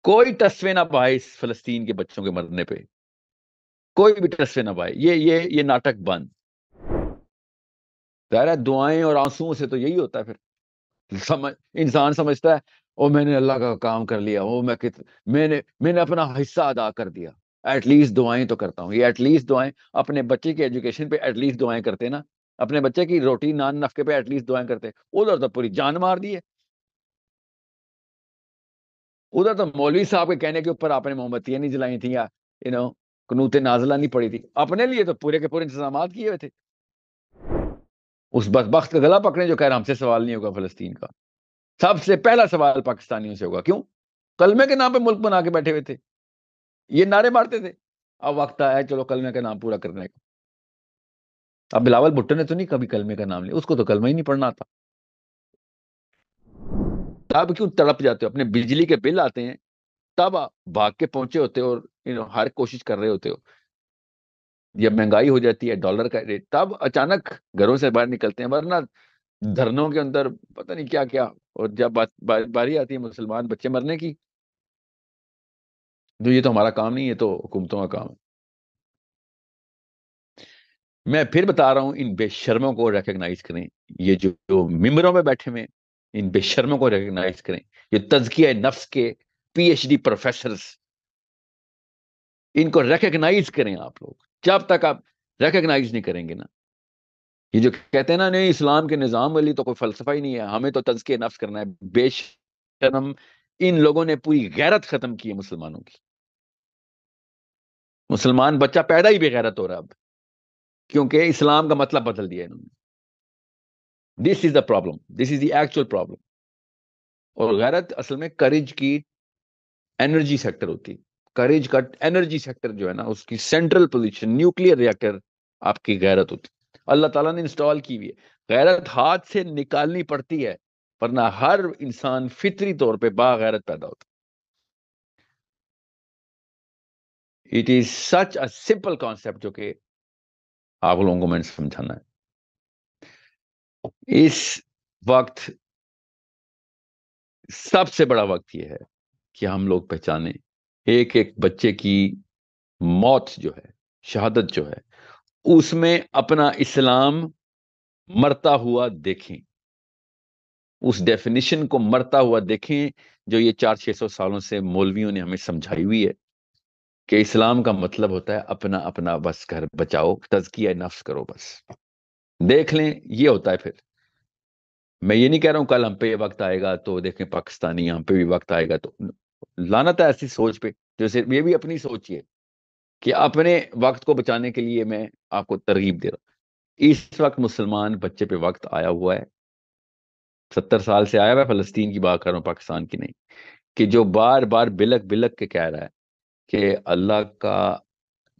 کوئی تصوے نہ پائے اس فلسطین کے بچوں کے مرنے پہ، کوئی بھی تصوے نہ پائے. یہ ناٹک بند. ظاہر ہے دعائیں اور آنسوؤں سے تو یہی ہوتا ہے. پھر انسان سمجھتا ہے او میں نے اللہ کا کام کر لیا، او میں نے اپنا حصہ ادا کر دیا، ایٹ لیسٹ دعائیں تو کرتا ہوں. یہ ایٹ لیسٹ دعائیں اپنے بچے کی ایجوکیشن پہ ایٹ لیسٹ دعائیں کرتے نا، اپنے بچے کی روٹی نان نفقے پہ ایٹ لیسٹ دعائیں کرتے. ادھر تو پوری جان مار دی ہے. ادھر تو مولوی صاحب کے کہنے کے اوپر آپ نے موم بتیاں نہیں جلائی تھیں یا قنوت نازلہ نہیں پڑی تھی. اپنے لیے تو پورے کے پورے انتظامات کیے ہوئے تھے. اس بدبخت کا گلا پکڑے جو کہہ رہا ہم سے سوال نہیں ہوگا فلسطین کا. سب سے پہلا سوال پاکستانیوں سے ہوگا. کیوں؟ کلمے کے نام پہ ملک بنا کے بیٹھے ہوئے تھے، یہ نعرے مارتے تھے. اب وقت آیا چلو کلمے کا نام پورا کرنے کا. اب بلاول بھٹو نے تو نہیں کبھی کلمے کا نام لیا، اس کو تو کلمہ ہی نہیں پڑھنا آتا. اب کیوں تڑپ جاتے ہو؟ اپنے بجلی کے بل آتے ہیں تب بھاگ کے پہنچے ہوتے ہو اور ہر کوشش کر رہے ہوتے ہو. جب مہنگائی ہو جاتی ہے ڈالر کا ریٹ تب اچانک گھروں سے باہر نکلتے ہیں، ورنہ دھرنوں کے اندر پتہ نہیں کیا کیا. اور جب باری آتی ہے مسلمان بچے مرنے کی تو یہ تو ہمارا کام نہیں، یہ تو حکومتوں کا کام ہے. میں پھر بتا رہا ہوں ان بے شرموں کو ریکگنائز کریں. یہ جو ممبروں میں بیٹھے ہوئے ان بے شرموں کو ریکگنائز کریں. یہ تزکیہ نفس کے پی ایچ ڈی پروفیسرز، ان کو ریکگنائز کریں. آپ لوگ جب تک آپ ریکگنائز نہیں کریں گے نا، یہ جو کہتے ہیں نا نہیں اسلام کے نظام والی تو کوئی فلسفہ ہی نہیں ہے، ہمیں تو تزکیہ نفس کرنا ہے. بے شرم ان لوگوں نے پوری غیرت ختم کی ہے مسلمانوں کی. مسلمان بچہ پیدا ہی بے غیرت ہو رہا ہے اب، کیونکہ اسلام کا مطلب بدل دیا انہوں نے. This is the problem, this is the actual problem. اور غیرت اصل میں کریج کی انرجی سیکٹر ہوتی. کریج کا انرجی سیکٹر جو ہے نا، اس کی سینٹرل پوزیشن نیوکلیئر ریئیکٹر آپ کی غیرت ہوتی. اللہ تعالیٰ نے انسٹال کی ہوئی ہے. غیرت ہاتھ سے نکالنی پڑتی ہے، ورنہ ہر انسان فطری طور پہ باغیرت پیدا ہوتا. It is such a simple concept جو کہ آپ لوگوں کو میں نے سمجھانا ہے. اس وقت سب سے بڑا وقت یہ ہے کہ ہم لوگ پہچانیں ایک ایک بچے کی موت جو ہے، شہادت جو ہے، اس میں اپنا اسلام مرتا ہوا دیکھیں. اس ڈیفینیشن کو مرتا ہوا دیکھیں جو یہ 400-600 سالوں سے مولویوں نے ہمیں سمجھائی ہوئی ہے کہ اسلام کا مطلب ہوتا ہے اپنا اپنا بس گھر بچاؤ، تزکیہ نفس کرو. بس دیکھ لیں یہ ہوتا ہے. پھر میں یہ نہیں کہہ رہا ہوں کل ہم پہ یہ وقت آئے گا تو دیکھیں پاکستانی ہم پہ بھی وقت آئے گا تو لعنت ہے ایسی سوچ پہ. جیسے یہ بھی اپنی سوچیے کہ اپنے وقت کو بچانے کے لیے میں آپ کو ترغیب دے رہا ہوں. اس وقت مسلمان بچے پہ وقت آیا ہوا ہے، 70 سال سے آیا ہوا ہے. فلسطین کی بات کر رہا ہوں، پاکستان کی نہیں. کہ جو بار بار بلک بلک کے کہہ رہا ہے کہ اللہ کا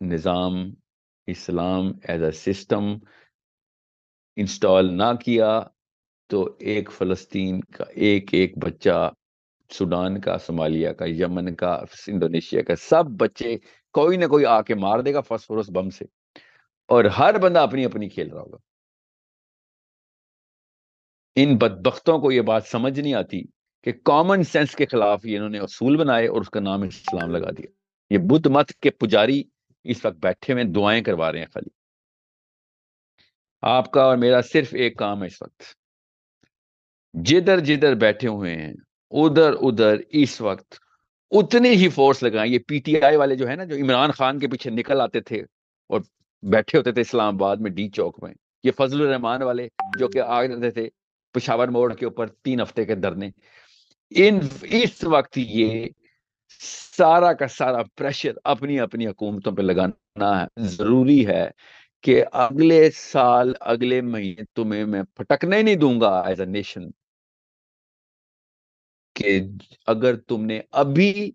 نظام اسلام ایز اے سسٹم انسٹال نہ کیا تو ایک فلسطین کا ایک ایک بچہ، سوڈان کا، صومالیہ کا، یمن کا، انڈونیشیا کا، سب بچے کوئی نہ کوئی آ کے مار دے گا فاسفورس بم سے. اور ہر بندہ اپنی اپنی کھیل رہا ہوگا. ان بدبختوں کو یہ بات سمجھ نہیں آتی کہ کامن سینس کے خلاف یہ انہوں نے اصول بنائے اور اس کا نام اسلام لگا دیا. یہ بدھ مت کے پجاری اس وقت بیٹھے ہوئے دعائیں کروا رہے ہیں. خالی آپ کا اور میرا صرف ایک کام ہے اس وقت، جدھر جدھر بیٹھے ہوئے ہیں ادھر ادھر اس وقت اتنی ہی فورس لگائیں. یہ پی ٹی آئی والے جو ہے نا، جو عمران خان کے پیچھے نکل آتے تھے اور بیٹھے ہوتے تھے اسلام آباد میں ڈی چوک میں، یہ فضل الرحمان والے جو کہ آ رہتے تھے پشاور موڑ کے اوپر 3 ہفتے کے دھرنے، اس وقت یہ سارا کا سارا پریشر اپنی اپنی حکومتوں پہ لگانا ہے. ضروری ہے کہ اگلے سال اگلے مہینے تمہیں میں پھٹکنے نہیں دوں گا ایز اے نیشن، کہ اگر تم نے ابھی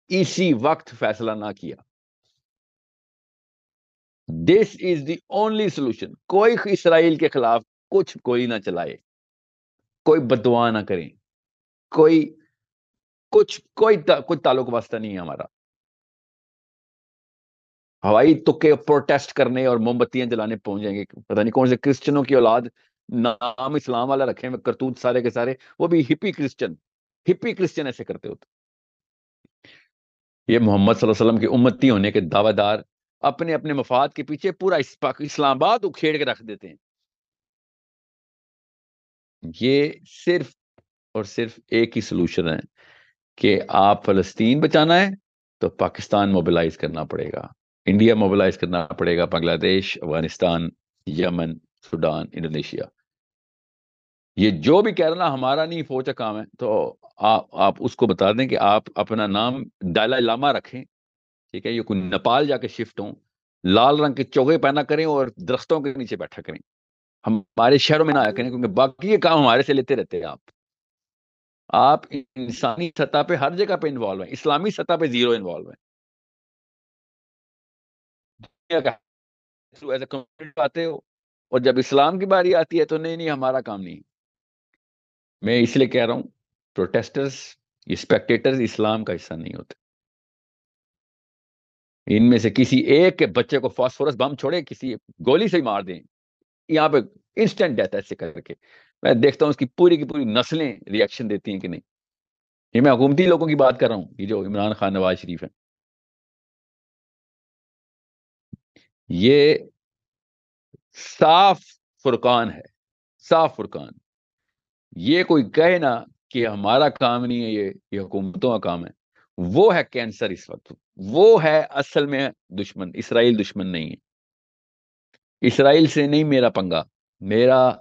اسی وقت فیصلہ نہ کیا. دس از دی اونلی سولوشن. کوئی اسرائیل کے خلاف کچھ کوئی نہ چلائے، کوئی بددعا نہ کریں، کوئی تعلق واسطہ نہیں ہے ہمارا. ہوائی تکے پروٹیسٹ کرنے اور موم بتیاں جلانے پہنچ جائیں گے. پتہ نہیں کون سے کرسچنوں کی اولاد نام اسلام والا رکھے ہوئے کرتوت سارے کے سارے، وہ بھی ہپی کرسچن ایسے کرتے ہوتے. یہ محمد صلی اللہ علیہ وسلم کے امتی ہونے کے دعوے دار اپنے اپنے مفاد کے پیچھے پورا اسلام آباد اکھیڑ کے رکھ دیتے ہیں. یہ صرف اور صرف ایک ہی سلوشن ہے کہ آپ فلسطین بچانا ہے تو پاکستان موبلائز کرنا پڑے گا، انڈیا موبلائز کرنا پڑے گا، بنگلہ دیش، افغانستان، یمن، سوڈان، انڈونیشیا. یہ جو بھی کہہ رہا نا ہمارا نہیں فوج کا کام ہے، تو آپ اس کو بتا دیں کہ آپ اپنا نام دلائی لاما رکھیں، ٹھیک ہے؟ یہ کوئی نیپال جا کے شفٹ ہوں، لال رنگ کے چوگے پہنا کریں اور درختوں کے نیچے بیٹھا کریں، ہمارے شہروں میں نہ آیا کریں، کیونکہ باقی یہ کام ہمارے سے لیتے رہتے ہیں. آپ انسانی سطح پہ ہر جگہ پہ انوالو ہیں، اسلامی سطح پہ زیرو انوالو ہیں. ایز اے آتے ہو اور جب اسلام کی باری آتی ہے تو نہیں ہمارا کام نہیں. میں اس لیے کہہ رہا ہوں پروٹیسٹرز، اسپیکٹیٹرز اسلام کا حصہ نہیں ہوتے. ان میں سے کسی ایک کے بچے کو فاسفورس بم چھوڑے، کسی گولی سے ہی مار دیں، یہاں پہ انسٹنٹ ڈیتھ ایسے کر کے میں دیکھتا ہوں اس کی پوری نسلیں ریئیکشن دیتی ہیں کہ نہیں. یہ میں حکومتی لوگوں کی بات کر رہا ہوں، یہ جو عمران خان، نواز شریف ہیں. یہ صاف فرقان ہے، صاف فرقان. یہ کوئی کہے نا کہ ہمارا کام نہیں ہے، یہ حکومتوں کا کام ہے. وہ ہے کینسر اس وقت، وہ ہے اصل میں دشمن. اسرائیل دشمن نہیں ہے، اسرائیل سے نہیں میرا پنگا. میرا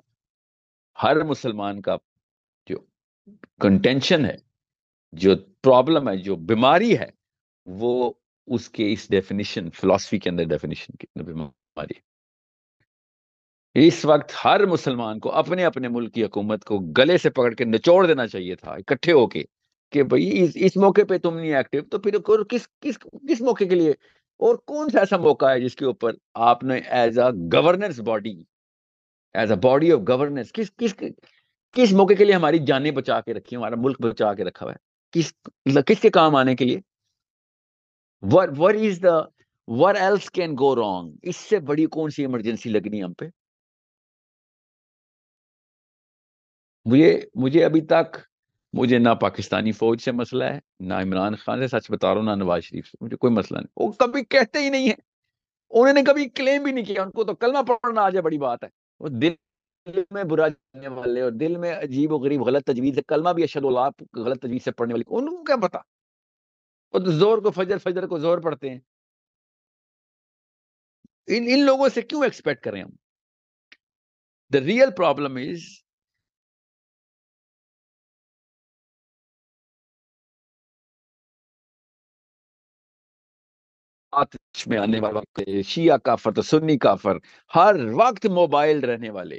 ہر مسلمان کا جو کنٹینشن ہے، جو پرابلم ہے، جو بیماری ہے، وہ اس کے اس ڈیفینیشن، فلسفی کے اندر ڈیفینیشن کی بیماری. اس وقت ہر مسلمان کو اپنے اپنے ملک کی حکومت کو گلے سے پکڑ کے نچوڑ دینا چاہیے تھا اکٹھے ہو کے کہ بھئی اس موقع پہ تم نہیں ایکٹیو تو پھر کس موقع کے لیے، اور کون سا ایسا موقع ہے جس کے اوپر آپ نے as a governance body, as a body of governance کس موقع کے لیے ہماری جانیں بچا کے رکھی، ہمارا ملک بچا کے رکھا ہوا ہے، کس کے کام آنے کے لیے. what else can go wrong؟ اس سے بڑی کون سی ایمرجنسی لگنی ہم پہ. مجھے ابھی تک مجھے نہ پاکستانی فوج سے مسئلہ ہے، نہ عمران خان سے، سچ بتا رہا ہوں، نہ نواز شریف سے، مجھے کوئی مسئلہ نہیں. وہ کبھی کہتے ہی نہیں ہے، انہوں نے کبھی کلیم بھی نہیں کیا. ان کو تو کلمہ پڑھنا آ جائے بڑی بات ہے. وہ دل میں برا جاننے والے اور دل میں عجیب و غریب غلط تجویز سے کلمہ بھی اشہد اللہ غلط تجویز سے پڑھنے والے، ان کو کیا پتا. وہ تو زور کو فجر کو زور پڑھتے ہیں. ان لوگوں سے کیوں ایکسپیکٹ کریں ہم؟ The real problem is آتش میں آنے والا وقت، شیعہ کافر تو سنی کافر، ہر وقت موبائل رہنے والے،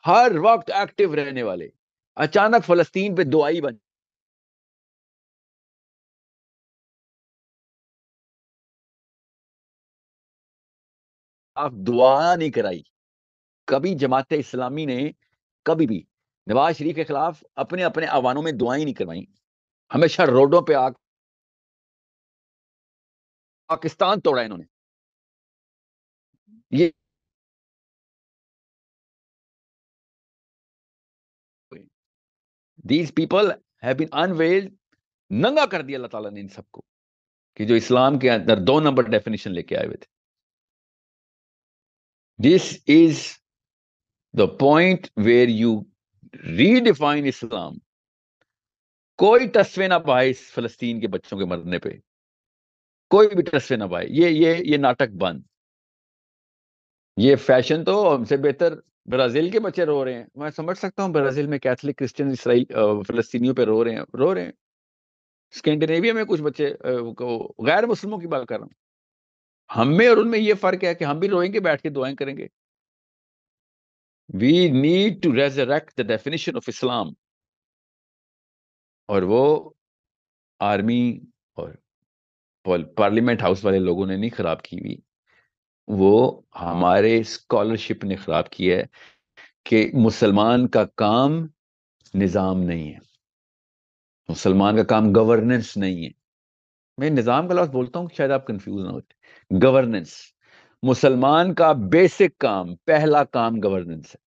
ہر وقت ایکٹیو رہنے والے، اچانک فلسطین پہ دعائی بن. آپ دعا نہیں کرائی کبھی جماعت اسلامی نے، کبھی بھی نواز شریف کے خلاف اپنے اپنے عوانوں میں دعائیں نہیں کروائیں. ہمیشہ روڈوں پہ آ پاکستان توڑا انہوں نے. یہ these people have been invalid, ننگا کر دیا اللہ تعالیٰ نے ان سب کو، کہ جو اسلام کے اندر 2 نمبر ڈیفینیشن لے کے آئے ہوئے تھے. This is the point where you redefine Islam. کوئی تصویر نہ پائے اس فلسطین کے بچوں کے مرنے پہ، کوئی بھی تصویر نہ پائے. یہ ناٹک بند. یہ فیشن تو ہم سے بہتر برازیل کے بچے رو رہے ہیں. میں سمجھ سکتا ہوں برازیل میں کیتھولک کرسچن اسرائیل فلسطینیوں پہ رو رہے ہیں. اسکینڈینیویا میں کچھ بچے غیر مسلموں کی بات کر رہا ہوں. ہم میں اور ان میں یہ فرق ہے کہ ہم بھی روئیں گے، بیٹھ کے دعائیں کریں گے. We need to resurrect the definition of Islam. اور وہ آرمی اور پارلیمنٹ ہاؤس والے لوگوں نے نہیں خراب کی ہوئی، وہ ہمارے اسکالرشپ نے خراب کی ہے کہ مسلمان کا کام نظام نہیں ہے، مسلمان کا کام گورننس نہیں ہے. میں نظام کا لفظ بولتا ہوں شاید آپ کنفیوز نہ ہوتے. گورننس، مسلمان کا بیسک کام، پہلا کام گورننس ہے.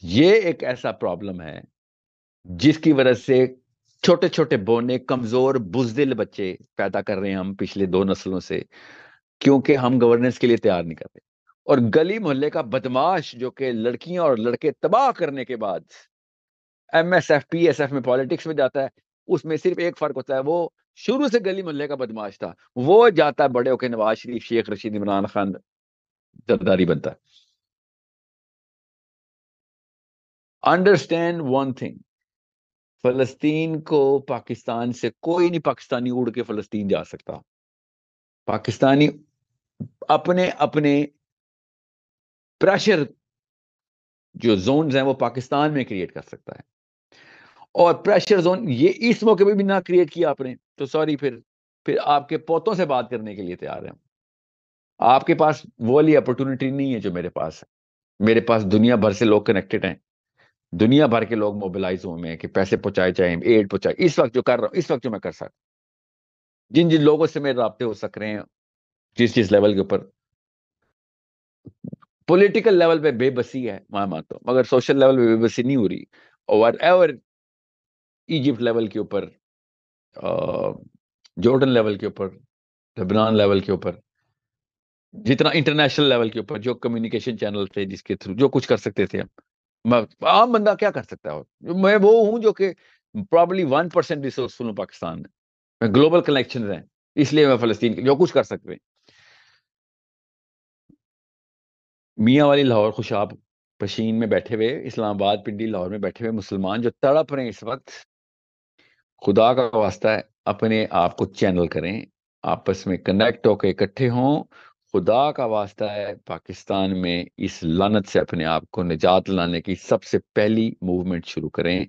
یہ ایک ایسا پرابلم ہے جس کی وجہ سے چھوٹے چھوٹے بونے کمزور بزدل بچے پیدا کر رہے ہیں ہم پچھلے 2 نسلوں سے، کیونکہ ہم گورننس کے لیے تیار نہیں کرتے. اور گلی محلے کا بدماش جو کہ لڑکیاں اور لڑکے تباہ کرنے کے بعد M S F P S F میں پالیٹکس میں جاتا ہے، اس میں صرف ایک فرق ہوتا ہے، وہ شروع سے گلی محلے کا بدماش تھا، وہ جاتا ہے بڑے ہو کے نواز شریف، شیخ رشید، عمران خان زرداری بنتا ہے. انڈرسٹینڈ ون تھنگ، فلسطین کو پاکستان سے کوئی نہیں، پاکستانی اڑ کے فلسطین جا سکتا. پاکستانی اپنے اپنے پریشر جو زونز ہیں وہ پاکستان میں کریٹ کر سکتا ہے، اور پریشر زون یہ اس موقع پہ بھی نہ کریٹ کیا آپ نے تو سوری، پھر آپ کے پوتوں سے بات کرنے کے لیے تیار ہیں. آپ کے پاس وہ والی اپرچونٹی نہیں ہے جو میرے پاس ہے. میرے پاس دنیا بھر سے لوگ کنیکٹڈ ہیں، دنیا بھر کے لوگ موبلائز ہوئے ہیں کہ پیسے پہنچائے جائیں، ایڈ پہنچائے. اس وقت جو کر رہا ہوں، اس وقت جو میں کر سکتا، جن جن لوگوں سے میرے رابطے ہو سک رہے ہیں، جس لیول کے اوپر پولیٹیکل لیول پہ بے بسی ہے میں مانتا ہوں، مگر سوشل لیول پہ بے بسی نہیں ہو رہی. اور ایور ایجپٹ لیول کے اوپر، جارڈن لیول کے اوپر، لبنان لیول کے اوپر، جتنا انٹرنیشنل لیول کے اوپر جو کمیونیکیشن چینل تھے جس کے تھرو جو کچھ کر سکتے تھے ہم، عام بندہ کیا کر سکتا ہے؟ میں وہ ہوں جو کہ پرابلی 1% ریسورسفل ہوں پاکستان میں گلوبل کنیکشن ہیں، اس لیے میں فلسطین جو کچھ کر سکتے ہیں. میاں والی لاہور خوشاب پشین میں بیٹھے ہوئے، اسلام آباد پنڈی لاہور میں بیٹھے ہوئے مسلمان جو تڑپ رہے ہیں اس وقت، خدا کا واسطہ ہے اپنے آپ کو چینل کریں، آپس میں کنیکٹ ہو کے اکٹھے ہوں. خدا کا واسطہ ہے پاکستان میں اس لعنت سے اپنے آپ کو نجات لانے کی سب سے پہلی موومنٹ شروع کریں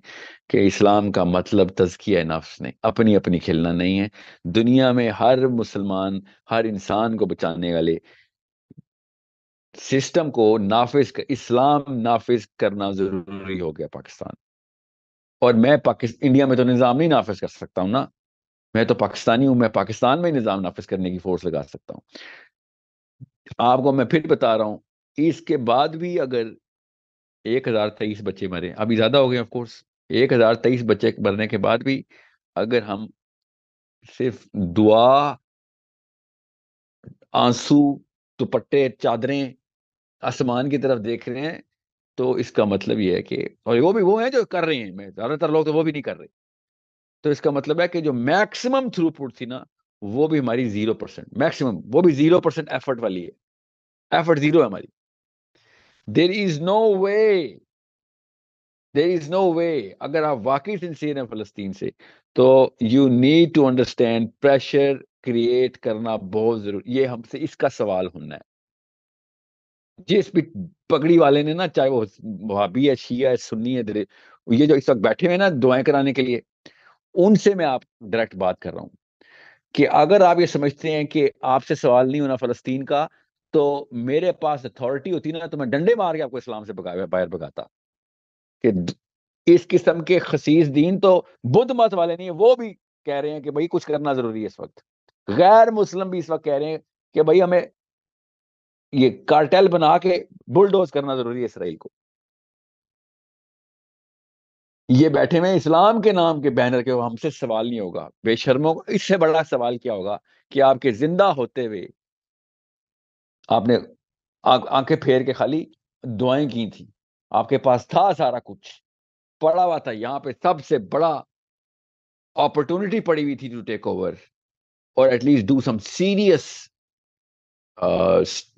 کہ اسلام کا مطلب تزکیہ نفس نہیں، اپنی اپنی کھیلنا نہیں ہے. دنیا میں ہر مسلمان، ہر انسان کو بچانے والے سسٹم کو اسلام نافذ کرنا ضروری ہو گیا پاکستان. اور میں انڈیا میں تو نظام نہیں نافذ کر سکتا ہوں نا، میں تو پاکستانی ہوں، میں پاکستان میں نظام نافذ کرنے کی فورس لگا سکتا ہوں. آپ کو میں پھر بتا رہا ہوں، اس کے بعد بھی اگر 1023 بچے مرے، ابھی زیادہ ہو گئے آف کورس، 1023 بچے مرنے کے بعد بھی اگر ہم صرف دعا، آنسو، دوپٹے، چادریں آسمان کی طرف دیکھ رہے ہیں تو اس کا مطلب یہ ہے کہ، اور وہ ہیں جو کر رہے ہیں، میں زیادہ تر لوگ تو وہ بھی نہیں کر رہے، تو اس کا مطلب ہے کہ جو میکسیمم تھرو پٹ تھی نا وہ بھی ہماری 0%، میکسیمم وہ بھی 0% ایفرٹ والی ہے، ایفرٹ 0 ہے ہماری. دیر از نو وے، دیر از نو وے. اگر آپ واقعی سنسیئر ہیں فلسطین سے تو you need to understand pressure create کرنا بہت ضروری. یہ ہم سے اس کا سوال ہونا ہے. جس بھی پگڑی والے نے نا، چاہے وہ وہابی ہے، شیعہ ہے، سنی ہے، یہ جو اس وقت بیٹھے ہوئے نا دعائیں کرانے کے لیے، ان سے میں آپ ڈائریکٹ بات کر رہا ہوں کہ اگر آپ یہ سمجھتے ہیں کہ آپ سے سوال نہیں ہونا فلسطین کا، تو میرے پاس اتھارٹی ہوتی نا تو میں ڈنڈے مار کے آپ کو اسلام سے باہر بھگاتا. کہ اس قسم کے خسیس دین تو بدھ مت والے نہیں ہیں، وہ بھی کہہ رہے ہیں کہ بھائی کچھ کرنا ضروری ہے اس وقت. غیر مسلم بھی اس وقت کہہ رہے ہیں کہ بھائی ہمیں یہ کارٹیل بنا کے بلڈوز کرنا ضروری ہے اسرائیل کو. یہ بیٹھے ہوئے اسلام کے نام کے بینر کے، ہم سے سوال نہیں ہوگا. بے شرموں کو اس سے بڑا سوال کیا ہوگا کہ آپ کے زندہ ہوتے ہوئے آپ نے آنکھیں پھیر کے خالی دعائیں کی تھی، آپ کے پاس تھا سارا کچھ پڑا ہوا تھا، یہاں پہ سب سے بڑا اپرچونٹی پڑی ہوئی تھی ٹو ٹیک اوور اور at least do some serious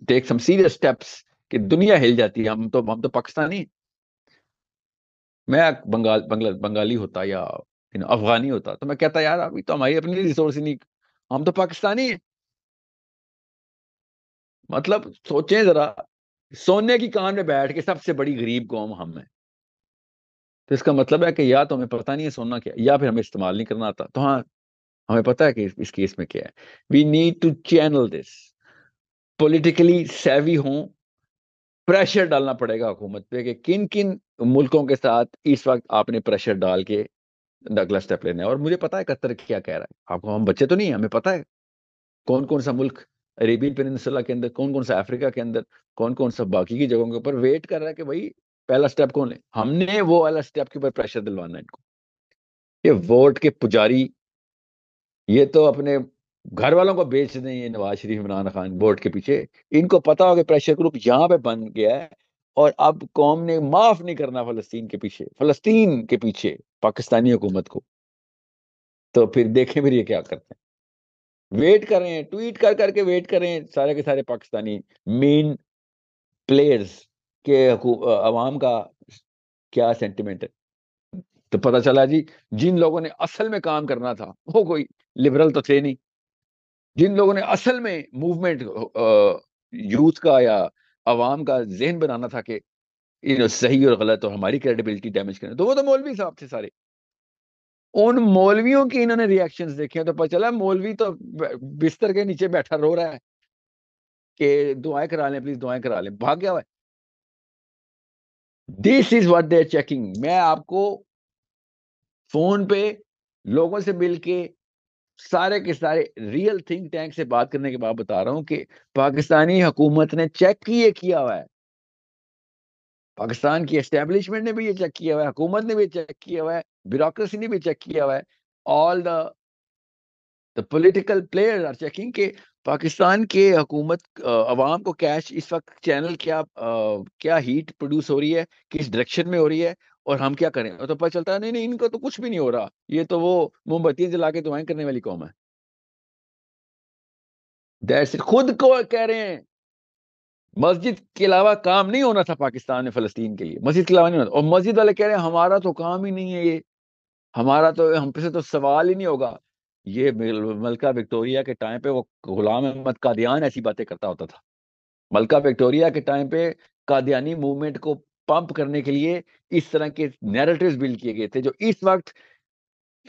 take some serious steps کہ دنیا ہل جاتی ہے. ہم تو پاکستانی، میں بنگالی ہوتا یا افغانی ہوتا تو میں کہتا یار ابھی تو ہماری اپنی ریسورس نہیں، ہم تو پاکستانی ہیں. مطلب سوچیں ذرا، سونے کی کان میں بیٹھ کے سب سے بڑی غریب قوم ہم ہیں، تو اس کا مطلب ہے کہ یا تو ہمیں پتہ نہیں ہے سونا کیا، یا پھر ہمیں استعمال نہیں کرنا آتا. تو ہاں ہمیں پتہ ہے کہ اس کیس میں کیا ہے. We need to channel this, politically savvy ہوں. پریشر ڈالنا پڑے گا حکومت پہ کہ کن کن ملکوں کے ساتھ اس وقت آپ نے پریشر ڈال کے اگلا سٹیپ لینا ہے. اور مجھے پتا ہے قطر کیا کہہ رہا ہے، آپ کو ہم بچے تو نہیں ہیں، ہمیں پتا ہے کون کون سا ملک عربین پیننسولا کے اندر، کون کون سا افریقہ کے اندر، کون کون سا باقی کی جگہوں کے اوپر ویٹ کر رہا ہے کہ بھائی پہلا سٹیپ کون لے. ہم نے وہ والا سٹیپ کے اوپر پریشر دلوانا ہے ان کو. یہ ووٹ کے پجاری یہ تو اپنے گھر والوں کو بیچ دیں، یہ نواز شریف عمران خان ووٹ کے پیچھے. ان کو پتا ہو کہ پریشر گروپ یہاں پہ بن گیا ہے اور اب قوم نے معاف نہیں کرنا فلسطین کے پیچھے پاکستانی حکومت کو. تو پھر دیکھیں پھر یہ کیا کرتے ہیں. ویٹ کریں، ٹویٹ کر کر کے ویٹ کریں سارے کے سارے پاکستانی مین پلیئرز کے عوام کا کیا سینٹیمنٹ ہے. تو پتہ چلا جی جن لوگوں نے اصل میں کام کرنا تھا وہ کوئی لبرل تو تھے نہیں. جن لوگوں نے اصل میں موومنٹ یوتھ کا یا عوام کا ذہن بنانا تھا کہ صحیح اور غلط اور ہماری کریڈیبلٹی ڈیمیج کریں، تو وہ تو مولوی صاحب تھے سارے. ان مولویوں کی انہوں نے ریاکشنز دیکھے تو پتہ چلا مولوی تو بستر کے نیچے بیٹھا رو رہا ہے کہ دعائیں کرا لیں پلیز، دعائیں کرا لیں. بھاگ گیا ہوا ہے. This is what they are checking. میں آپ کو فون پہ لوگوں سے مل کے سارے کے سارے ریئل تھنک ٹینک سے بات کرنے کے بعد بتا رہا ہوں کہ پاکستانی حکومت نے چیک کیا ہوا ہے. پاکستان کی اسٹیبلشمنٹ نے بھی یہ چیک کیا ہوا ہے، حکومت نے بھی چیک کیا ہوا ہے، بیوروکریسی نے بھی چیک کیا ہوا ہے. All the political player are checking کہ پاکستان کے حکومت عوام کو کیش اس وقت چینل کیا ہیٹ پروڈیوس ہو رہی ہے، کس ڈائریکشن میں ہو رہی ہے اور ہم کیا کریں. تو پتہ چلتا ہے نہیں ان کو تو کچھ بھی نہیں ہو رہا، یہ تو وہ موم بتیاں جلا کے دعائیں کرنے والی قوم ہے. خود کو کہہ رہے ہیں مسجد کے علاوہ کام نہیں ہونا تھا پاکستان میں فلسطین کے لیے، مسجد کے علاوہ نہیں ہونا. اور مسجد والے کہہ رہے ہیں ہمارا تو کام ہی نہیں ہے، یہ ہمارا تو ہم پہ سے تو سوال ہی نہیں ہوگا. یہ ملکہ وکٹوریہ کے ٹائم پہ وہ غلام احمد قادیان ایسی باتیں کرتا ہوتا تھا. ملکہ وکٹوریہ کے ٹائم پہ قادیانی موومنٹ کو پمپ کرنے کے لیے اس طرح کے نیریٹیوز بلڈ کیے گئے تھے جو اس وقت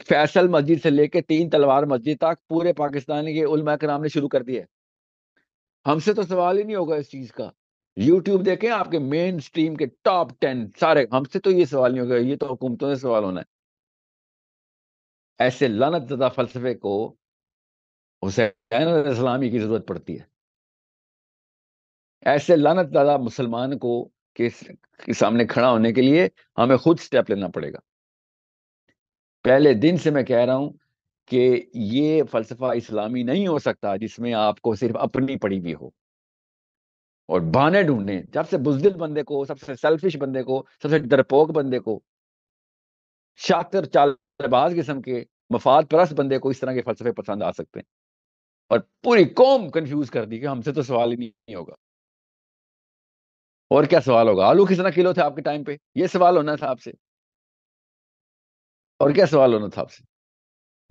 فیصل مسجد سے لے کے 3 تلوار مسجد تک پورے پاکستان کے علماء کرام نے شروع کر دیا. ہم سے تو سوال ہی نہیں ہوگا اس چیز کا. یوٹیوب دیکھیں آپ کے مین سٹریم کے ٹاپ 10 سارے، ہم سے تو یہ سوال نہیں ہوگا، یہ تو حکومتوں سے سوال ہونا ہے. ایسے لعنت زدہ فلسفے کو حسین علیہ السلام کی ضرورت پڑتی ہے. ایسے لعنت زدہ مسلمان کو کے سامنے کھڑا ہونے کے لیے ہمیں خود سٹیپ لینا پڑے گا. پہلے دن سے میں کہہ رہا ہوں کہ یہ فلسفہ اسلامی نہیں ہو سکتا جس میں آپ کو صرف اپنی پڑی ہوئی ہو اور بہانے ڈھونڈیں. سب سے بزدل بندے کو، سب سے سیلفش بندے کو، سب سے ڈرپوک بندے کو، شاطر چال باز قسم کے مفاد پرست بندے کو اس طرح کے فلسفے پسند آ سکتے ہیں. اور پوری قوم کنفیوز کر دی کہ ہم سے تو سوال ہی نہیں ہوگا. اور کیا سوال ہوگا؟ آلو کتنا کلو تھے آپ کے ٹائم پہ؟ یہ سوال ہونا تھا آپ سے. اور کیا سوال ہونا تھا آپ سے؟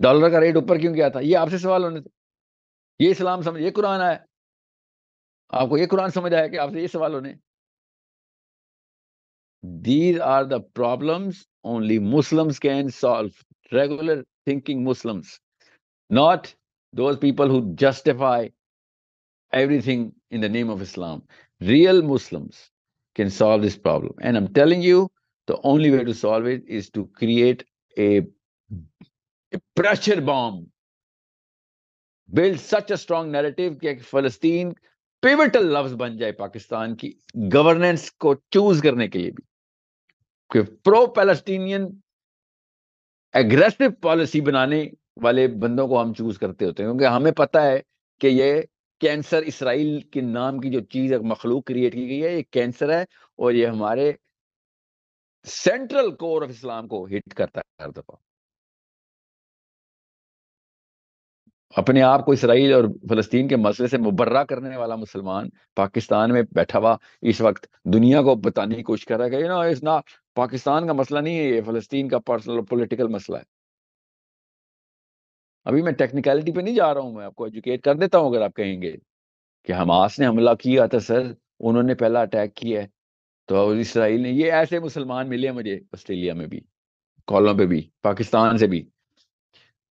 ڈالر کا ریٹ اوپر کیوں گیا تھا؟ یہ آپ سے سوال ہونے تھے. یہ اسلام سمجھ، یہ قرآن آیا، آپ کو یہ قرآن سمجھ آیا کہ آپ سے یہ سوال ہونے. These are the problems only Muslims can solve. Regular thinking Muslims, not those people who justify everything in the name of Islam. Real Muslims can solve this problem. And I'm telling you, the only way to solve it is to create a pressure bomb. Build such a strong narrative کہ فلسطین pivotal لفظ بن جائے پاکستان کی governance کو choose کرنے کے لیے بھی، کہ پرو پیلسٹینین ایگریسو پالیسی بنانے والے بندوں کو ہم چوز کرتے ہوتے ہیں، کیونکہ ہمیں پتہ ہے کہ یہ کینسر اسرائیل کے نام کی جو چیز مخلوق کریٹ کی گئی ہے، یہ کینسر ہے اور یہ ہمارے سینٹرل کور آف اسلام کو ہٹ کرتا ہے ہر دفعہ. اپنے آپ کو اسرائیل اور فلسطین کے مسئلے سے مبرہ کرنے والا مسلمان پاکستان میں بیٹھا ہوا اس وقت دنیا کو بتانے کی کوشش کر رہا ہے کہ اس نہ پاکستان کا مسئلہ نہیں ہے، یہ فلسطین کا پرسنل پولیٹیکل مسئلہ ہے. ابھی میں ٹیکنیکلٹی پہ نہیں جا رہا ہوں، میں آپ کو ایجوکیٹ کر دیتا ہوں. اگر آپ کہیں گے کہ حماس نے حملہ کیا تھا سر، انہوں نے پہلا اٹیک کیا ہے، تو اسرائیل نے، یہ ایسے مسلمان ملے مجھے آسٹریلیا میں بھی، کالوں پہ بھی، پاکستان سے بھی،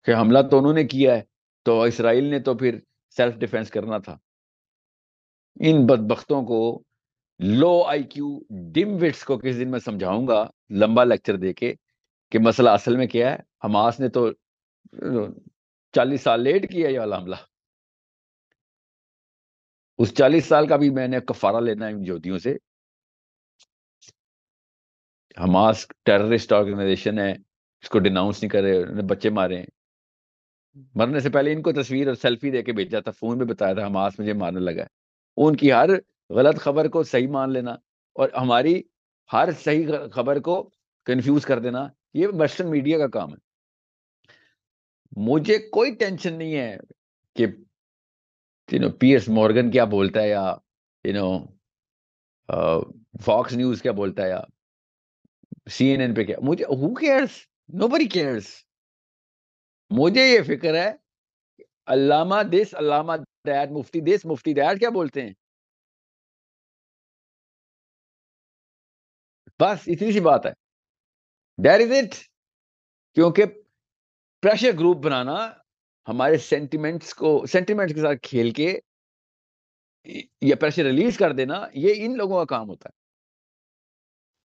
کہ حملہ تو انہوں نے کیا ہے تو اسرائیل نے تو پھر سیلف ڈیفenس کرنا تھا. ان بدبختوں کو، لو آئی کیو ڈم وٹس کو کس دن میں سمجھاؤں گا لمبا لیکچر دے کے کہ مسئلہ اصل میں کیا ہے. حماس نے تو 40 سال لیٹ کیا یہ والا حملہ. اس 40 سال کا بھی میں نے کفارہ لینا ہے ان یہودیوں سے. حماس ٹیررسٹ آرگنائزیشن ہے، اس کو ڈیناؤنس نہیں کر رہے, انہوں نے بچے مارے ہیں. مرنے سے پہلے ان کو تصویر اور سیلفی دے کے بھیجا تھا, فون میں بتایا تھا حماس مجھے مارنے لگا ہے. ان کی ہر غلط خبر کو صحیح مان لینا اور ہماری ہر صحیح خبر کو کنفیوز کر دینا, یہ ویسٹرن میڈیا کا کام ہے. مجھے کوئی ٹینشن نہیں ہے کہ پیئرس مورگن کیا بولتا ہے یا فاکس نیوز کیا بولتا ہے یا CNN پہ کیا, مجھے who cares, nobody cares. مجھے یہ فکر ہے علامہ دس علامہ that, Mufti this Mufti that کیا بولتے ہیں, بس اتنی سی بات ہے. That is it. کیونکہ پریشر گروپ بنانا, ہمارے سینٹیمنٹس کے ساتھ کھیل کے یا پریشر ریلیز کر دینا, یہ ان لوگوں کا کام ہوتا ہے.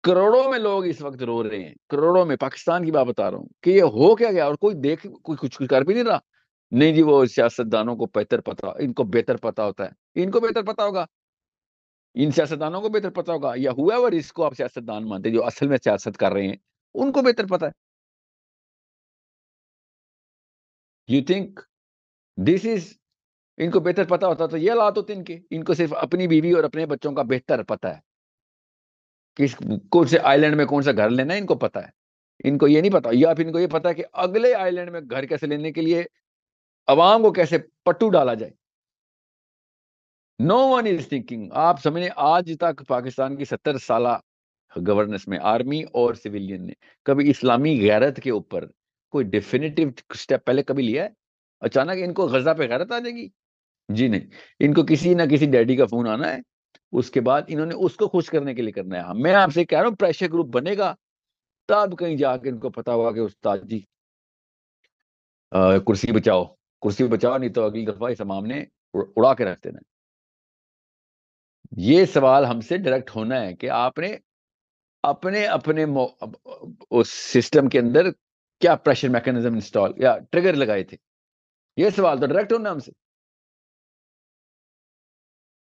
کروڑوں میں لوگ اس وقت رو رہے ہیں, کروڑوں میں, پاکستان کی بات بتا رہا ہوں کہ یہ ہو کیا گیا, اور کوئی کچھ کر بھی نہیں رہا. نہیں جی, وہ سیاستدانوں کو بہتر پتا, ان کو بہتر پتا ہوتا ہے, ان کو بہتر پتا ہوگا, ان سیاستدانوں کو بہتر پتا ہوگا, یا whoever اس کو آپ سیاستدان مانتے جو اصل میں سیاست کر رہے ہیں ان کو بہتر پتا ہے. یو تھنک دس از, ان کو بہتر پتا ہوتا تو یہ حالات ہوتے ان کو صرف اپنی بیوی اور اپنے بچوں کا بہتر پتا ہے, کس کون سے آئی لینڈ میں کون سا گھر لینا ہے ان کو پتا ہے. ان کو یہ نہیں پتا, یا پھر ان کو یہ پتا ہے کہ اگلے آئی لینڈ میں گھر کیسے لینے کے لیے عوام کو کیسے پٹو ڈالا جائے. نو ون از تھنکنگ. آپ سمجھیں آج تک پاکستان کی 70 سالہ گورننس میں آرمی اور سویلین نے کبھی اسلامی غیرت کے اوپر کوئی ڈیفینیٹو سٹیپ پہلے کبھی لیا ہے؟ اچانک ان کو غزہ پہ غیرت آ جائے گی؟ جی نہیں, ان کو کسی نہ کسی ڈیڈی کا فون آنا ہے, اس کے بعد انہوں نے اس کو خوش کرنے کے لیے کرنا ہے. میں آپ سے کہہ رہا ہوں پریشر گروپ بنے گا تب کہیں جا کے ان کو پتا ہوگا کہ استاد جی کرسی بچاؤ نہیں تو اگلی دفعہ اس امام نے اڑا کے رکھ دینا. یہ سوال ہم سے ڈائریکٹ ہونا ہے کہ آپ نے اپنے اس سسٹم کے اندر کیا پریشر میکانزم انسٹال یا ٹریگر لگائے تھے. یہ سوال تو ڈائریکٹ ہونا ہم سے.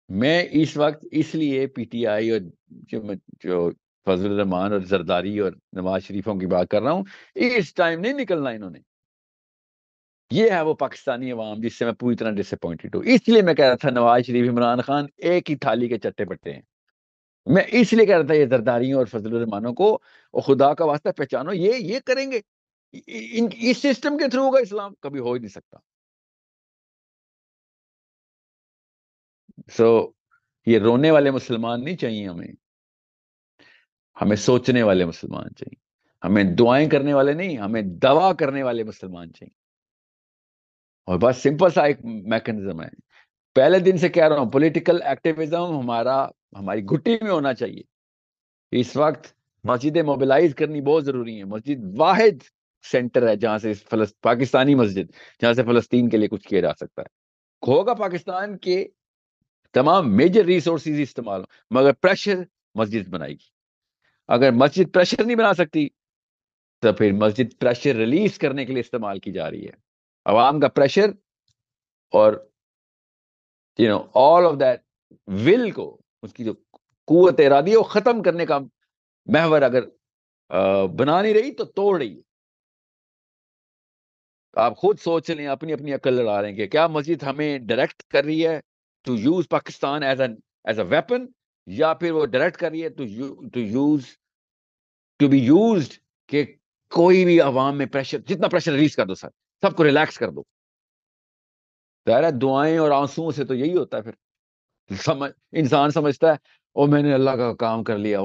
میں اس وقت اس لیے پی ٹی آئی اور جو فضل الرحمان اور زرداری اور نواز شریفوں کی بات کر رہا ہوں, اس ٹائم نہیں نکلنا انہوں نے. یہ ہے وہ پاکستانی عوام جس سے میں پوری طرح ڈس اپوائنٹڈ ہوں. اس لیے میں کہہ رہا تھا نواز شریف عمران خان ایک ہی تھالی کے چٹے پٹے ہیں. میں اس لیے کہہ رہا تھا یہ زرداریوں اور فضل الرحمانوں کو خدا کا واسطہ پہچانو, یہ کریں گے. اس سسٹم کے تھرو ہوگا اسلام, کبھی ہو ہی نہیں سکتا. یہ رونے والے مسلمان نہیں چاہیے ہمیں سوچنے والے مسلمان چاہیے. ہمیں دعائیں کرنے والے نہیں, ہمیں دعا کرنے والے مسلمان چاہیے. اور بس سمپل سا ایک میکنزم ہے. پہلے دن سے کہہ رہا ہوں پولیٹیکل ایکٹیویزم ہماری گھٹی میں ہونا چاہیے. اس وقت مسجدیں موبلائز کرنی بہت ضروری ہے. مسجد واحد سینٹر ہے جہاں سے پاکستانی مسجد جہاں سے فلسطین کے لیے کچھ کیا جا سکتا ہے. ہوگا پاکستان کے تمام میجر ریسورسز استعمال, مگر پریشر مسجد بنائے گی. اگر مسجد پریشر نہیں بنا سکتی تو پھر مسجد پریشر ریلیز کرنے کے لیے استعمال کی جا رہی ہے. عوام کا پریشر اور all of that will کو, اس کی جو قوت ارادی ہے وہ ختم کرنے کا محور اگر بنا نہیں رہی تو توڑ رہی ہے. آپ خود سوچ لیں, اپنی اپنی عقل لڑا رہے ہیں کہ کیا مسجد ہمیں ڈائریکٹ کر رہی ہے to use Pakistan as a weapon, یا پھر وہ ڈائریکٹ کر رہی ہے ٹو بی یوزڈ کہ کوئی بھی عوام میں پریشر, جتنا پریشر ریلیز کر دو سر, سب کو ریلیکس کر دو. دعائیں اور آنسوؤں سے تو یہی ہوتا ہے. پھر انسان سمجھتا ہے او میں نے اللہ کا کام کر لیا,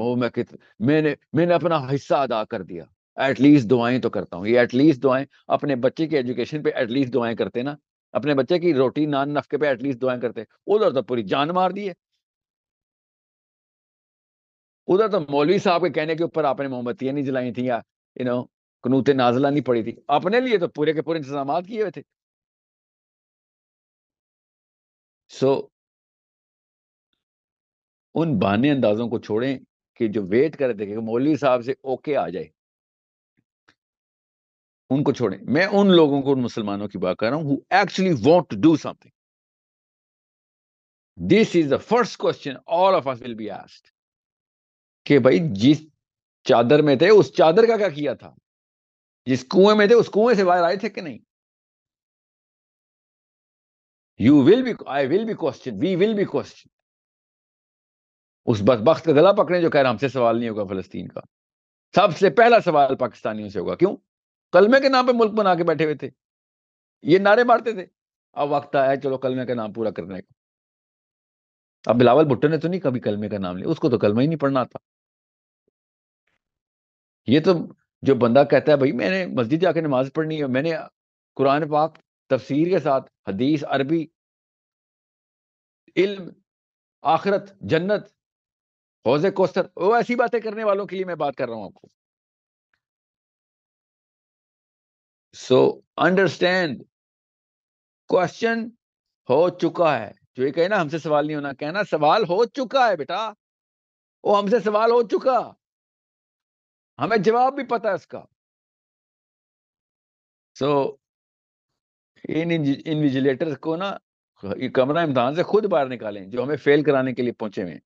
میں نے اپنا حصہ ادا کر دیا, ایٹ لیسٹ دعائیں تو کرتا ہوں. یہ ایٹ لیسٹ دعائیں اپنے بچے کی ایجوکیشن پہ ایٹ لیسٹ دعائیں کرتے نا, اپنے بچے کی روٹی نان نفقے پہ ایٹ لیسٹ دعائیں کرتے. ادھر تو پوری جان مار دی ہے. ادھر تو مولوی صاحب کے کہنے کے اوپر آپ نے موم بتیاں نہیں جلائی تھیں یا قنوت نازلہ نہیں پڑی تھی, اپنے لیے تو پورے کے پورے انتظامات کیے ہوئے تھے. ان بہانے اندازوں کو چھوڑیں کہ جو ویٹ کر رہے تھے کہ مولوی صاحب سے اوکے آ جائے, ان کو چھوڑیں. میں ان لوگوں کو, ان مسلمانوں کی بات کر رہا ہوں who actually want to do something. This is the first question all of us will be asked کہ بھائی جس چادر میں تھے اس چادر کا کیا کیا تھا. جس کنویں میں تھے اس کنویں سے باہر آئے تھے کہ نہیں؟ You will be, I will be questioned, we will be questioned. اس بدبخت کا گلا پکڑے جو کہہ رہا ہم سے سوال نہیں ہوگا فلسطین کا. سب سے پہلا سوال پاکستانیوں سے ہوگا. کیوں؟ کلمے کے نام پہ ملک بنا کے بیٹھے ہوئے تھے, یہ نعرے مارتے تھے. اب وقت آیا چلو کلمے کا نام پورا کرنے کا. اب بلاول بھٹو نے تو نہیں کبھی کلمے کا نام لیا, اس کو تو کلمہ ہی نہیں پڑھنا تھا. یہ تو جو بندہ کہتا ہے بھائی میں نے مسجد جا کے نماز پڑھنی ہے, میں نے قرآن پاک تفسیر کے ساتھ حدیث, عربی, علم, آخرت, جنت, حوض کوثر, وہ ایسی باتیں کرنے والوں کے لیے میں بات کر رہا ہوں آپ کو. سو انڈرسٹینڈ, کوشچن ہو چکا ہے. جو یہ کہنا ہم سے سوال نہیں ہونا, کہنا سوال ہو چکا ہے بیٹا, وہ ہم سے سوال ہو چکا, ہمیں جواب بھی پتا ہے اس کا. سو ان انویجیلیٹرز کو نا یہ کمرہ امتحان سے خود باہر نکالیں جو ہمیں فیل کرانے کے لیے پہنچے ہوئے ہیں.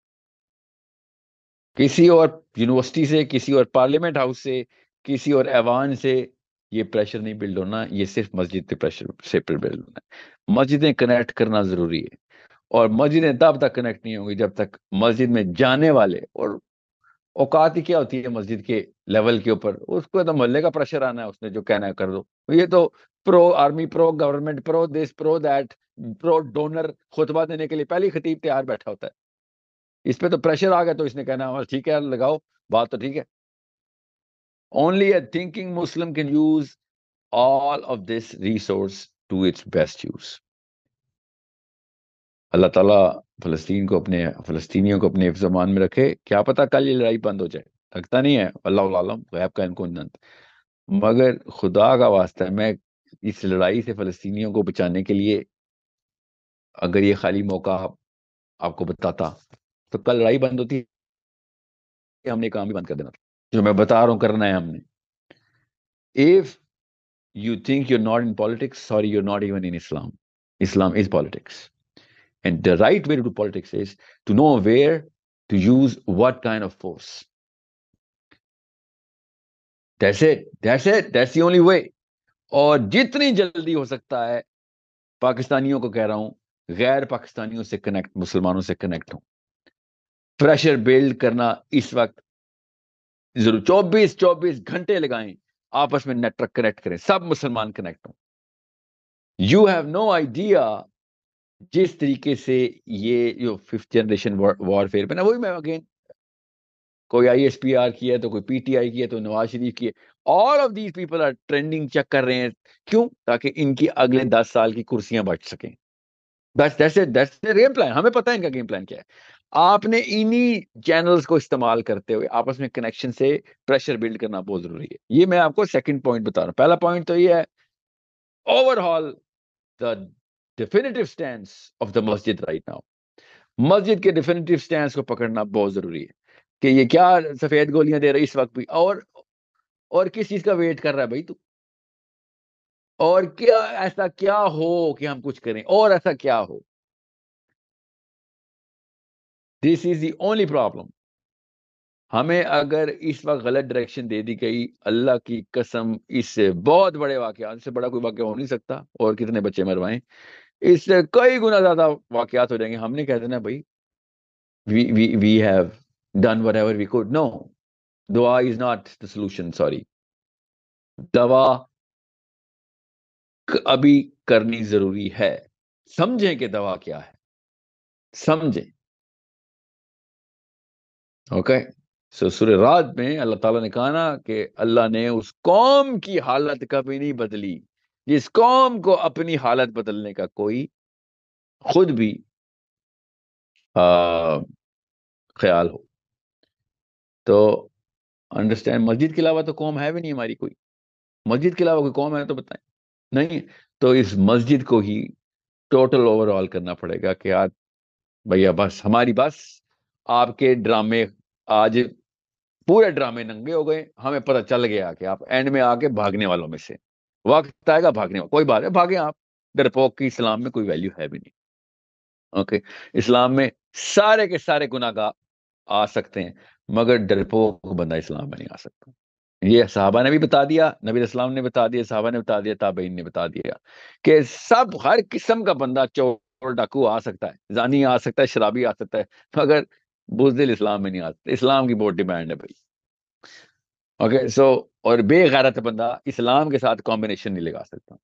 کسی اور یونیورسٹی سے, کسی اور پارلیمنٹ ہاؤس سے, کسی اور ایوان سے یہ پریشر نہیں بلڈ ہونا, یہ صرف مسجد کے پریشر سے بلڈ ہونا ہے. مسجدیں کنیکٹ کرنا ضروری ہے, اور مسجدیں تب تک کنیکٹ نہیں ہوں گی جب تک مسجد میں جانے والے, اور اوقات ہی کیا ہوتی ہے مسجد کے لیول کے اوپر, اس کو تو محلے کا پریشر آنا ہے, اس نے جو کہنا ہے کر دو. یہ تو pro army, pro government, pro this, pro that, pro donor خطبہ دینے کے لیے پہلی خطیب تیار بیٹھا ہوتا ہے. اس پہ تو پریشر آ گیا تو اس نے کہنا ٹھیک ہے لگاؤ بات تو ٹھیک ہے. Only a thinking Muslim can use all of this resource to its best use. اللہ تعالیٰ فلسطینیوں کو اپنے حفظ و امان میں رکھے. کیا پتہ کل یہ لڑائی بند ہو جائے, لگتا نہیں ہے, اللہ عالم, غیب کا ان کو نند. مگر خدا کا واسطہ ہے, میں اس لڑائی سے فلسطینیوں کو بچانے کے لیے اگر یہ خالی موقع آپ کو بتاتا تو کل لڑائی بند ہوتی, ہم نے کام بھی بند کر دینا تھا جو میں بتا رہا ہوں کرنا ہے ہم نے. If you think you're not in politics, sorry, you're not even in Islam. Islam is politics. And the right way to do politics is to know where to use what kind of force. That's it. That's it. That's the only way. اور جتنی جلدی ہو سکتا ہے پاکستانیوں کو کہہ رہا ہوں, غیر پاکستانیوں سے کنیکٹ, مسلمانوں سے کنیکٹ ہوں. پریشر بلڈ کرنا اس وقت ضرور, 24 گھنٹے لگائیں, آپس میں نیٹ ورک کنیکٹ کریں, سب مسلمان کنیکٹ ہوں. یو ہیو نو آئیڈیا جس طریقے سے یہ جو 5th جنریشن وار فیئر پہ نا, وہی میں اگین کوئی ISPR کی ہے تو کوئی PTI کی ہے تو نواز شریف کی ہے. All of these people are trending check کر رہے ہیں. کیوں؟ تاکہ ان کی اگلے 10 سال کی کرسیاں بچ سکیں. That's the game plan. ہمیں پتہ ہے ان کا گیم پلان کیا ہے. آپ نے انہی چینلز کو استعمال کرتے ہوئے آپس میں کنیکشن سے پریشر بلڈ کرنا بہت ضروری ہے. یہ میں آپ کو سیکنڈ پوائنٹ بتا رہا ہوں. پہلا پوائنٹ تو یہ ہے over all the definitive stance of the masjid right now. مسجد کے definitive stance کو پکڑنا بہت ضروری ہے کہ یہ کیا سفید گولیاں دے رہی اس وقت بھی, اور کس چیز کا ویٹ کر رہا ہے بھائی تو, اور کیا ایسا کیا ہو کہ ہم کچھ کریں, اور ایسا کیا ہو. This is the only problem. ہمیں اگر اس وقت غلط ڈائریکشن دے دی گئی, اللہ کی قسم اس سے بہت بڑے واقعات, اس سے بڑا کوئی واقعہ ہو نہیں سکتا, اور کتنے بچے مروائیں, اس سے کئی گنا زیادہ واقعات ہو جائیں گے. ہم نے کہہ دینا بھائی we have done whatever we could. No, dua is not the solution. Sorry, دوا ابھی کرنی ضروری ہے. سمجھیں کہ دوا کیا ہے, سمجھیں. اوکے, سو سورہ رعد میں اللہ تعالیٰ نے کہا نا کہ اللہ نے اس قوم کی حالت کبھی نہیں بدلی جس قوم کو اپنی حالت بدلنے کا کوئی خود بھی خیال ہو. تو انڈرسٹینڈ, مسجد کے علاوہ تو قوم ہے بھی نہیں ہماری کوئی. مسجد کے علاوہ کوئی قوم ہے تو بتائیں, نہیں. تو اس مسجد کو ہی ٹوٹل اوور آل کرنا پڑے گا کہ یار بھیا بس ہماری بس, آپ کے ڈرامے آج پورے ڈرامے ننگے ہو گئے. ہمیں پتہ چل گیا کہ آپ اینڈ میں آ کے بھاگنے والوں میں سے, وقت آئے گا بھاگنے والا, کوئی بات ہے بھاگیں آپ. ڈرپوک کی اسلام میں کوئی ویلیو ہے بھی نہیں. اوکے, اسلام میں سارے کے سارے گناہ گار آ سکتے ہیں, مگر ڈرپوک بندہ اسلام میں نہیں آ سکتا. یہ صحابہ نے بھی بتا دیا، نبی علیہ السلام نے بتا دیا، صحابہ نے بتا دیا، تابعین نے بتا دیا کہ سب ہر قسم کا بندہ چور ڈاکو آ سکتا ہے، زانی آ سکتا ہے، شرابی آ سکتا ہے، مگر بزدل اسلام میں نہیں آ سکتا. اسلام کی بہت ڈیمانڈ ہے بھائی. اوکے سو اور بے غیرت بندہ اسلام کے ساتھ کمبینیشن نہیں لگا سکتا،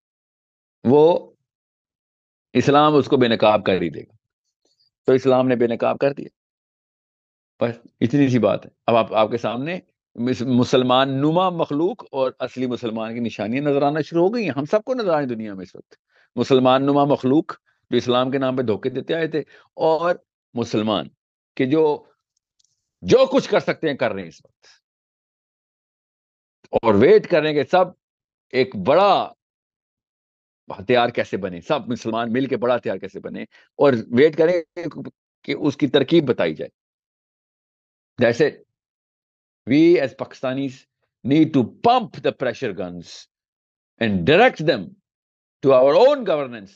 وہ اسلام اس کو بے نقاب کر ہی دے گا. تو اسلام نے بے نقاب کر دیا، بس اتنی سی بات ہے. اب آپ کے سامنے مسلمان نما مخلوق اور اصلی مسلمان کی نشانیاں نظر آنا شروع ہو گئی ہیں. ہم سب کو نظر آ رہی دنیا میں اس وقت مسلمان نما مخلوق جو اسلام کے نام پہ دھوکے دیتے آئے تھے، اور مسلمان کہ جو کچھ کر سکتے ہیں کر رہے ہیں اس وقت، اور ویٹ کر رہے ہیں کہ سب ایک بڑا ہتھیار کیسے بنے، سب مسلمان مل کے بڑا ہتھیار کیسے بنے، اور ویٹ کریں کہ اس کی ترکیب بتائی جائے. جیسے we as Pakistanis need to pump the pressure guns and direct them to our own governance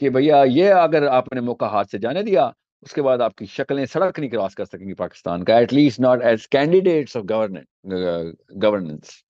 کہ بھیا یہ اگر آپ نے موقع ہاتھ سے جانے دیا، اس کے بعد آپ کی شکلیں سڑک نہیں کراس کر سکیں گی پاکستان کا، at least not as candidates of governance.